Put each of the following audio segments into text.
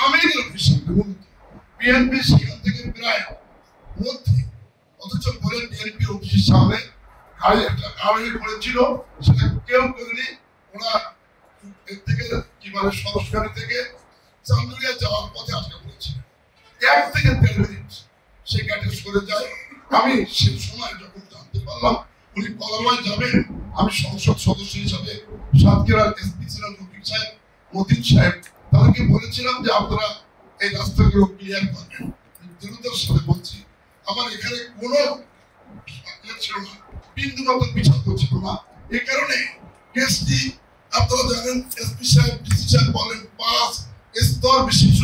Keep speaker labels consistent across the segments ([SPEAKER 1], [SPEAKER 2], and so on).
[SPEAKER 1] আমিরের office BNP সেখান থেকে প্রায় মধ্যে, অথচ বলে বিএনপি অফিসের সামনে গাড়ি একটা গাড়ি করেছিল, সেটা কেউ করেনি। ওরা এর থেকে কি বলে সরস্বতী থেকে চান্দুরিয়া যাওয়ার পথে আটকা পড়েছিল। 1 থেকে 1.5 মিনিট সেই গাড়ি সরে যায়। আমি সেই সময় যখন জানতে পারলাম উনি কলামায় যাবেন, আমি সংসদ সদস্য হিসাবে সাতক্ষীরার এসপি ছিলেন রফিক সাহেব, মতিন সাহেব, তাদেরকে বলেছিলাম যে আপনারা এই রাস্তাগুলো ক্লিয়ার করবেন। দৃঢ়তার সাথে বলছি, আমার এখানে কোনো ছিল না, বিন্দু মাত্র বিচার ছিল না। এই কারণে কেসটি আপনারা জানেন, এসপি সাহেব ডিসি সাহেব বলেন 5 স্তর বিশিষ্ট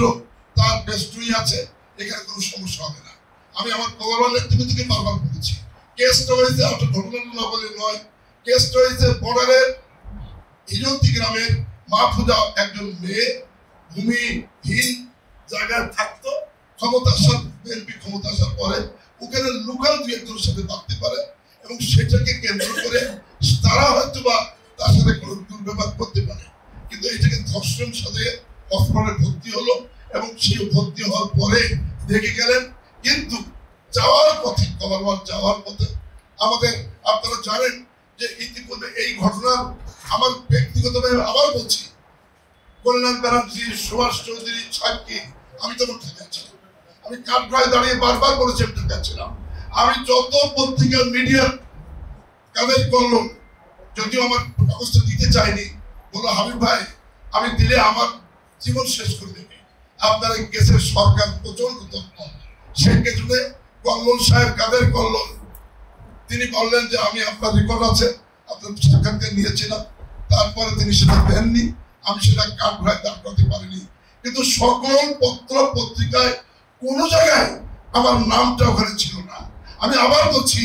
[SPEAKER 1] তার বেস্টুই আছে, এখানে কোনো সমস্যা হবে না। আমি আমার কলামার নেতৃত্ব থেকে বারবার বলেছি, কেসটা হয়েছে একটা ঘটনা না বলে নয়, কেসটা হয়েছে বর্ডারের হিজন্তি গ্রামের মাহফুজা একজন মেয়ে ভূমিহীন জায়গায় থাকতো, বিএনপি ক্ষমতা আসার পরে ওখানে লোকাল 2-1জনের সাথে বাঁধতে পারে এবং সেটাকে কেন্দ্র করে তারা হয়তো বা তার সাথে কোনো দুর্ব্যবহার করতে পারে, কিন্তু এটাকে ধর্ষণ সাথে হসপিটালে ভর্তি হলো এবং সেই ভর্তি হওয়ার পরে দেখে গেলেন। কিন্তু যাওয়ার পথে কলারওয়াল যাওয়ার পথে আমাদের, আপনারা জানেন যে ইতিপূর্বে এই ঘটনার আমার ব্যক্তিগতভাবে আবার বলছি, কল্যাণ ব্যানার্জি, সুভাষ চৌধুরী সাহেবকে আমি তখন ঠেকাচ্ছিলাম। আমি কাঠগড়ায় দাঁড়িয়ে বারবার বলেছি আমি ঠেকাচ্ছিলাম। আমি যত পত্রিকা মিডিয়া কাদের করলাম, যদিও আমার কাগজটা দিতে চাইনি, বললো হাবিব ভাই আমি দিলে আমার জীবন শেষ করে দেবে, আপনার এই কেসের সরকার প্রচন্ড তথ্য। সেই কেসে কল্লোল সাহেব, কাদের কল্লোল, তিনি বললেন যে আমি আপনার রেকর্ড আছে, আপনার সাক্ষাৎকার নিয়েছিলাম, তারপরে তিনি সেটা দেননি, আমি সেটা কাঠগড়ায় দাঁড় করতে পারিনি। কিন্তু সকল পত্র পত্রিকায় কোনো জায়গায় আমার নামটা ওখানে ছিল না। আমি আবার বলছি,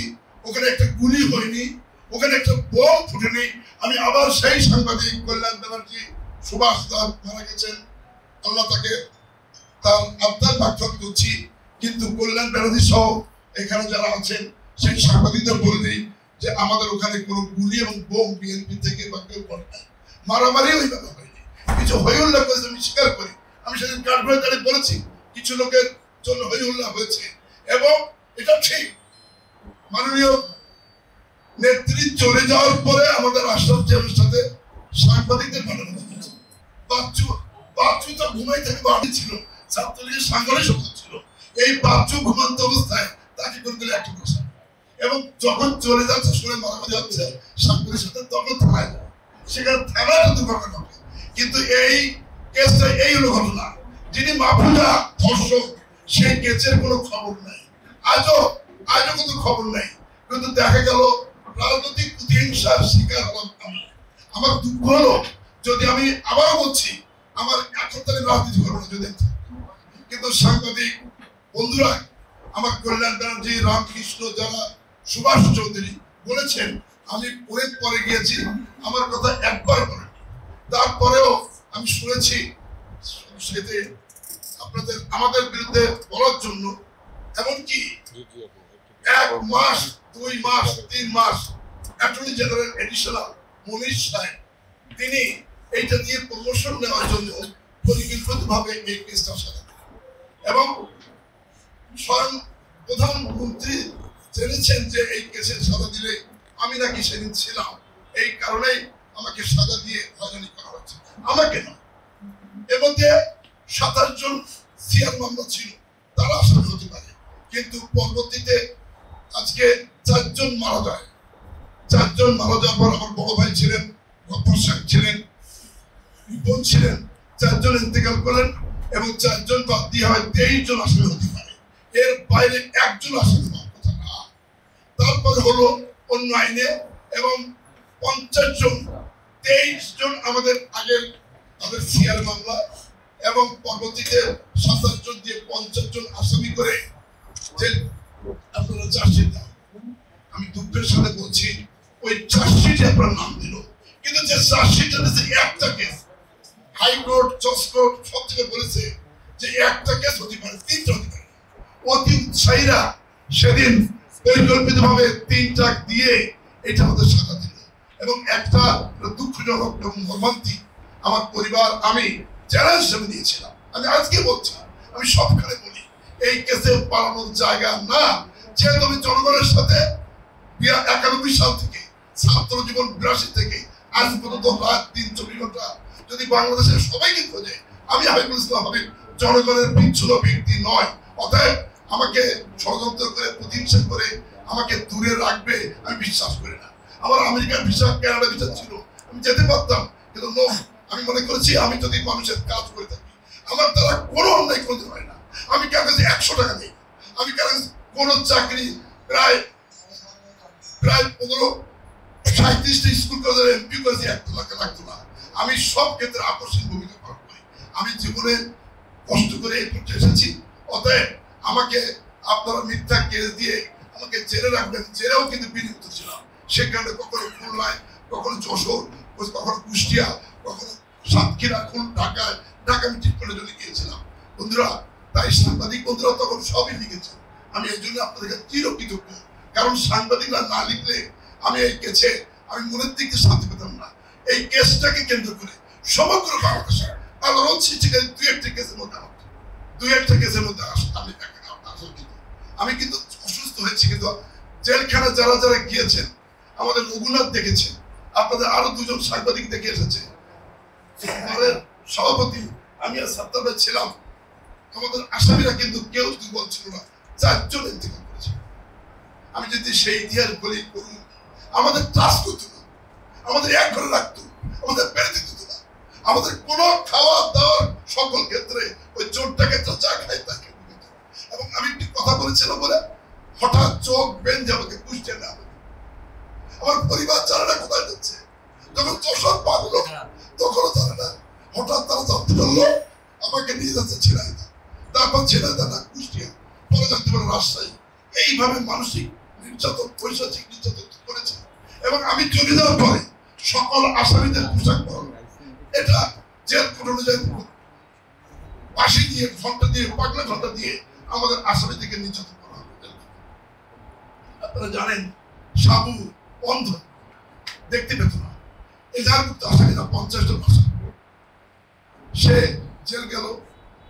[SPEAKER 1] ওখানে একটা গুলি হয়নি, ওখানে একটা বোম ফুটেনি। আমি আবার সেই সাংবাদিক কল্যাণ ব্যানার্জি, সুভাষ দাস মারা গেছেন, আল্লাহ তাকে তার আত্মার মাগফিরাত করছি, কিন্তু কল্যাণ ব্যানার্জি সহ এখানে যারা আছেন সেই সাংবাদিকদের বললেই যে আমাদের ওখানে কোনো গুলি এবং বোম বিএনপি থেকে বা কেউ করে নাই, মারামারি ওই ব্যাপার হয়নি, কিছু হই উল্লাহ করেছে আমি স্বীকার করি। আমি সেদিন কাঠগড়ায় দাঁড়িয়ে বলেছি কিছু লোকের জন্য হই উল্লাহ হয়েছে এবং এটা ঠিক। মাননীয় নেত্রী চলে যাওয়ার পরে আমাদের আশরাফ সাহেবের সাথে সাংবাদিকদের বানানো হয়েছে। বাচ্চু তো ঘুমাই থেকে বাড়ি ছিল, ছাত্রলীগের সাংগঠনিক সভা ছিল, এই বাচ্চু ঘুমান্ত অবস্থায় তাকে করে দিলে একটা বসা, এবং যখন চলে যাচ্ছে শুনে মারামারি হচ্ছে সাংবাদিকের সাথে, তখন থানায় যায়, সেখানে থানাটা দুর্ঘটনা হবে। কিন্তু এই কেসটা এই হলো ঘটনা, যিনি মাহফুজা ধর্ষক সেই কেসের কোনো খবর নাই, আজও কোনো খবর নাই। কিন্তু দেখা গেল রাজনৈতিক প্রতিহিংসার শিকার হলাম আমি। আমার দুঃখ হলো, যদি আমি আবার বলছি আমার এখন তাহলে রাজনীতি ঘটনা যদি, কিন্তু সাংবাদিক বন্ধুরা আমার কল্যাণ ব্যানার্জি, রামকৃষ্ণ, যারা সুভাষ চৌধুরী বলেছেন, আমি পরে গিয়েছি, আমার কথা একবার বলেন, তারপরেও আমি শুনেছি সেতে আপনাদের আমাদের বিরুদ্ধে বলার জন্য, এমনকি 1 মাস 2 মাস 3 মাস অ্যাটর্নি জেনারেল এডিশনাল মনীষ সাহেব তিনি এইটা নিয়ে প্রমোশন নেওয়ার জন্য পরিকল্পিতভাবে এই কেসটা সাজান, এবং স্বয়ং প্রধানমন্ত্রী জেনেছেন যে এই কেসের সাজা দিলে আমি নাকি সেদিন ছিলাম, এই কারণেই আমাকে সাজা দিয়ে হয়রানি করা হচ্ছে। আমাকে না, এর মধ্যে 27 জন সিআর মামলা ছিল, তারা আসামি হতে পারে, কিন্তু পরবর্তীতে আজকে 4 জন মারা যায়। 4 জন মারা যাওয়ার পর আমার বড় ভাই ছিলেন, গফর সাহেব ছিলেন, রিপন ছিলেন, 4 জন ইন্তেকাল করলেন, এবং 4 জন বাদ দিয়ে হয় 23 জন আসামি হতে পারে, এর বাইরে 1 জন আসামি হওয়ার কথা না। তারপরে হলো অন্য আইনে, এবং 50 জন 23 জন আমাদের আগের তাদের সিআর মামলা, এবং পরবর্তীতে 27 জন দিয়ে 50 জন আসামি করে যে আপনারা চার্জশিট দেন। আমি দুঃখের সাথে বলছি ওই চার্জশিটে আপনার নাম দিল, কিন্তু যে চার্জশিটে দিয়েছে একটা কেস, হাইকোর্ট, জজ কোর্ট সব থেকে বলেছে যে একটা কেস হতে পারে, 3টা হতে পারে। অতি উৎসাহীরা সেদিন পরিকল্পিতভাবে 3টা দিয়ে এটা আমাদের সাজা দিল, এবং একটা দুঃখজনক এবং মর্মান্তিক, আমার পরিবার, আমি চ্যালেঞ্জ হিসেবে দিয়েছিলাম, আমি আজকে বলছি, আমি সবখানে বলি এই কেসে পালানোর জায়গা না। যেহেতু আমি জনগণের সাথে 91 সাল থেকে ছাত্র জীবন 82 থেকে আজ পর্যন্ত রাত 3-24 ঘন্টা যদি বাংলাদেশের সবাইকে খোঁজে, আমি হাবিবুল ইসলাম হাবিব জনগণের বিচ্ছুত ব্যক্তি নয়। অতএব আমাকে ষড়যন্ত্র করে প্রতিহিংসা করে আমাকে দূরে রাখবে আমি বিশ্বাস করি না। আমার আমেরিকার ভিসা, কানাডা ভিসা ছিল, আমি যেতে পারতাম, কিন্তু আমি মনে করেছি আমি যদি মানুষের কাজ করে থাকি আমার দ্বারা কোনো অন্যায় করতে হয় না। আমি কার কাছে 100 টাকা দিই, আমি কার কাছে কোনো চাকরি প্রায় 15-37টা স্কুল কলেজের এমপি করেছি, 1 লাখ লাগতো না। আমি সব ক্ষেত্রে আকর্ষণীয় ভূমিকা পালন করি। আমি জীবনে কষ্ট করে এই পর্যায়ে এসেছি। অতএব আমাকে আপনারা মিথ্যা কেস দিয়ে আমাকে জেলে রাখবেন। জেলেও কিন্তু বিনীত ছিলাম, সেখানে কখনো খুলনায়, কখনো যশোর, কখনো কুষ্টিয়া, কখনো সাতক্ষীরা, ঢাকায় আমি ট্রিটমেন্টের জন্য গিয়েছিলাম। বন্ধুরা, তাই সাংবাদিক বন্ধুরা তখন সবই লিখেছে। আমি এই জন্য আপনাদের চিরকৃতজ্ঞ, কারণ সাংবাদিকরা না লিখলে আমি এই কেসে আমি মনের দিক থেকে শান্তি পেতাম না। এই কেসটাকে কেন্দ্র করে সমগ্র বাংলাদেশে আলোড়ন সৃষ্টি করে 2-1টা কেসের মধ্যে আমি কিন্তু অসুস্থ হয়েছি, কিন্তু জেলখানা যারা যারা গিয়েছেন, আমাদের রঘুনাথ দেখেছেন, আপনাদের আরো 2জন সাংবাদিক দেখে এসেছে, আমাদের সভাপতি আমি আর সাত্তার ভাই ছিলাম। আমাদের আসামিরা কিন্তু কেউ দুর্বল ছিল না, 4 জন ইন্তেকাল করেছে। আমি যদি সেই ইতিহাস বলি করুন, আমাদের ট্রাস্ট করতো না, আমাদের এক ঘরে রাখতো, আমাদের বেড়ে দিত না, আমাদের কোনো খাওয়া দাওয়ার সকল ক্ষেত্রে ওই চোরটাকে যা খাই তাকে। এবং আমি একটি কথা বলেছিলাম বলে হঠাৎ চোখ বেঁধে আমাকে কুষ্টিয়া না, আমার পরিবার জানে না কোথায় যাচ্ছে। যখন যশোর পাগল তখনও জানে না, হঠাৎ তারা জানতে পারলো আমাকে নিয়ে যাচ্ছে ছেড়াইদা, তারপর ছেড়াইদা না কুষ্টিয়া, পরে জানতে পারলো রাজশাহী। এইভাবে মানসিক নির্যাতন, পৈশাচিক নির্যাতন করেছে। এবং আমি চলে যাওয়ার পরে সকল আসামিদের পোশাক পরানো, এটা জেল কোড অনুযায়ী ফাঁসি দিয়ে, ঘন্টা দিয়ে, পাগলা ঘন্টা দিয়ে আমাদের আসামিদেরকে নির্যাতন করা হবে। আপনারা জানেন সাবু অন্ধ, দেখতে পেত না, এই যার মুক্ত আসামিরা 50 জন আসামি, সে জেল গেল,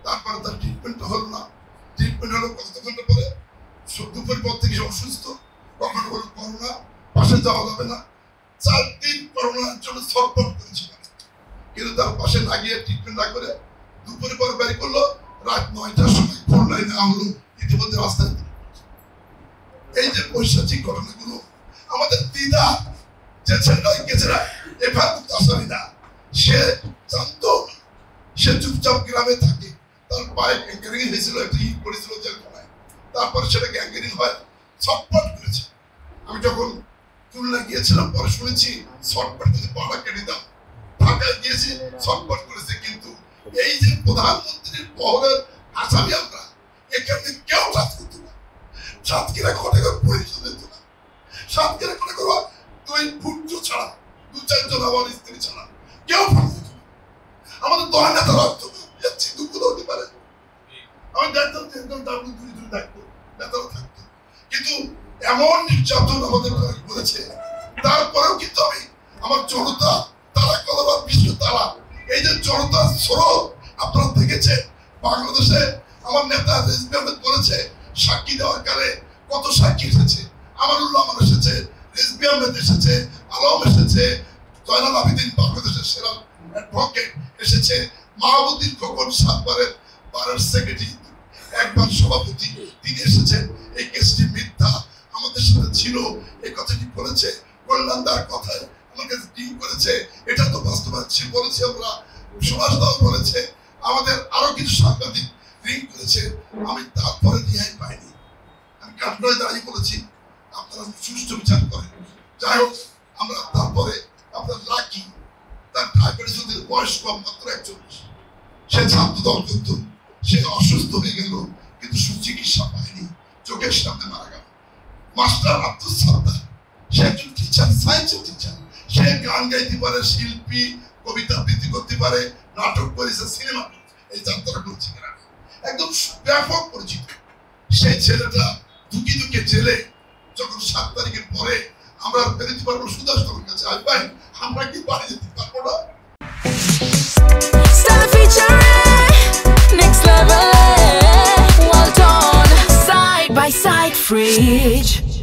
[SPEAKER 1] তারপরে তার ট্রিটমেন্ট হলো না। ট্রিটমেন্ট হলো কত ঘন্টা পরে, দুপুর পর থেকে অসুস্থ, কখনো কোনো করোনা, পাশে যাওয়া যাবে না। 4 দিন করোনার জন্য ছটফট করেছিল, কিন্তু তার পাশে না গিয়ে ট্রিটমেন্ট না করে দুপুরে পর বাড়ি করলো। রাত 9টার সময় করোনায় নেওয়া হলো, ইতিমধ্যে রাস্তায়। এই যে পৈশাচিক ঘটনাগুলো আমাদের দিদা যে ছেলেরা গেছে না, এবার আসামি না, সে জানতো, সে চুপচাপ গ্রামে থাকে, তার পায়ে গ্যাঙ্গরিং হয়েছিল, একটা ইট পড়েছিল জেলখানায়, তারপরে সেটা গ্যাঙ্গরিং হয়, ছটফট করেছে। আমি যখন খুলনা গিয়েছিলাম পরে শুনেছি ছটফট করেছে, পাড়া কেটে দাও। ঢাকায় গিয়েছি, ছটফট করেছে। কিন্তু এই যে প্রধানমন্ত্রীর পহরের আসামি আমরা, এখানে কেউ কাজ করতো না। সাতক্ষীরা ঘটে পরিচয় দিত না, সাতক্ষীরা ঘটে করবা 2 ফুট ছাড়া, 2-4 জন আমার স্ত্রী ছাড়া কেউ ফাঁস দিত না। আমাদের দল নেতা রাখতো না, যাচ্ছি দুঃখ হতে পারে, আমি দেখতাম দূরে দেখতো, নেতারা থাকতো। কিন্তু এমন নির্যাতন আমাদের করেছে, তারপরেও কিন্তু আমি আমার জনতা, তারা কতবার বিশ্ব তারা, এই যে জনতার স্রোত আপনারা দেখেছেন বাংলাদেশে। আমার নেতা রেজবি আহমেদ বলেছে সাক্ষী দেওয়ার কালে কত সাক্ষী এসেছে, আমানুল্লাহ আমার এসেছে, রেজবি আহমেদ এসেছে, আলম এসেছে, জয়নাল আবেদিন বাংলাদেশের সেরা অ্যাডভোকেট এসেছে, মাহবুদ্দিন খোকন 7 বারের সেক্রেটারি, 1 বার সভাপতি, তিনি এসেছেন। এই কেসটি মিথ্যা, আমাদের সাথে ছিল, এই কথাটি বলেছে কল্যাণদার কথায় আমার কাছে টিম করেছে, এটা তো বাস্তবায়ন বলেছি আমরা, সুভাষ দাও বলেছে, আমাদের আরো কিছু সাংবাদিক রিং করেছে। আমি তারপরে রিহাই পাইনি, আমি কাঠগড়ায় দাঁড়িয়ে বলেছি আপনারা সুষ্ঠু বিচার করেন। যাই হোক, আমরা তারপরে আপনার লাকি, তার ডায়াবেটিসের বয়স কম, মাত্র 41, সে ছাত্র দল করত, সে অসুস্থ হয়ে গেল, কিন্তু সুচিকিৎসা পায়নি, চোখের সামনে মারা গেল। মাস্টার আব্দুল সাত্তার, সে একজন টিচার, সায়েন্সের টিচার, সে গান গাইতে পারে, শিল্পী, কবিতা আবৃত্তি করতে পারে, নাটক করেছে, সিনেমা, এই যাত্রা করছে, একদম ব্যাপক পরিচিত। সেই ছেলেটা দুঃখী দুঃখে জেলে, যখন 7 তারিখের পরে আমরা বেরোতে পারবো সুদাস কাছে, ভাই আমরা কি বাড়ি যেতে পারবো না?
[SPEAKER 2] fridge.